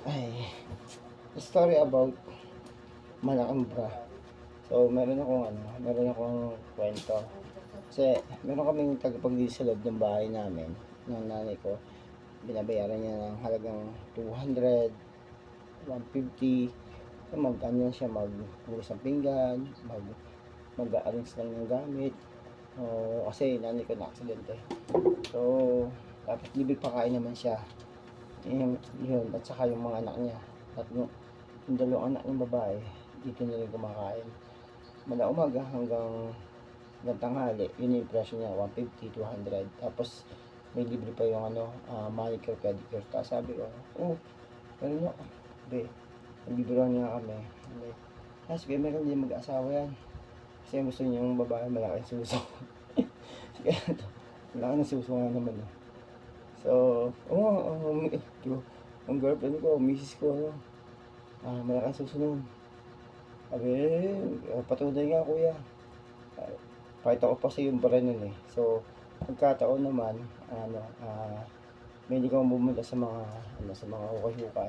Ay, story about malaking bra. So, meron akong kwento. Kasi, meron kaming tagapaglinis sa loob ng bahay namin, ng nanay ko. Binabayaran niya ng halagang 200, 150. Mag-ano siya, maghugas ng pinggan, mag-arrange lang ng gamit. Kasi nanay ko na-aksidente. So, dapat libre pakain naman siya. Yun, at saka yung mga anak niya. At yung dalawang anak ng babae, dito na rin kumakain. Mula umaga hanggang tanghali, yun yung presyo niya, 150, 200. Tapos, may libre pa yung manicure, pedicure. Tapos sabi ko, meron nyo. Hindi, nabibiro niya kami. Hindi. Sige, meron din mag-asawa yan. Kasi gusto niya yung babae, malaking suso. Sige, ito. Malaki ng suso nga naman. So, ang girlfriend ko, misis ko, malaking susunod. Sabi, patunay nga kuya. Pakita ko pa sa yung bara nun eh. So, pagkataon naman, may hindi ko bumula sa mga hukay-hukay.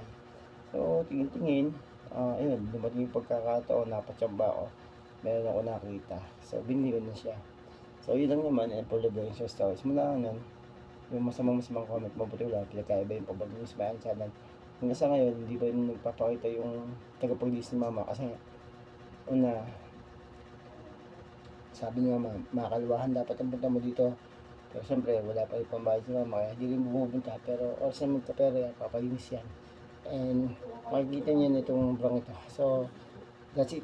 So, tingin-tingin, ayun, dumating yung pagkakataon, napatsamba ako. Meron ako nakita. So, binili ko na siya. So, yun lang naman, for the very short stories. Mula nun, yung masamang comment, mabuti wala, pinagkaiba yung pagbalinis bayan channel. Hanggang sa ngayon, hindi pa rin nagpapakita yung tagapaglinis ni mama kasi una, sabi ni mama, makakalwahan dapat ang punta mo dito. Pero siyempre, wala pa rin pambayad si mama, kaya hindi rin bumupunta. Pero oras na magkapera yan, papalinis yan. And makikita niyo na itong brang ito. So, that's it.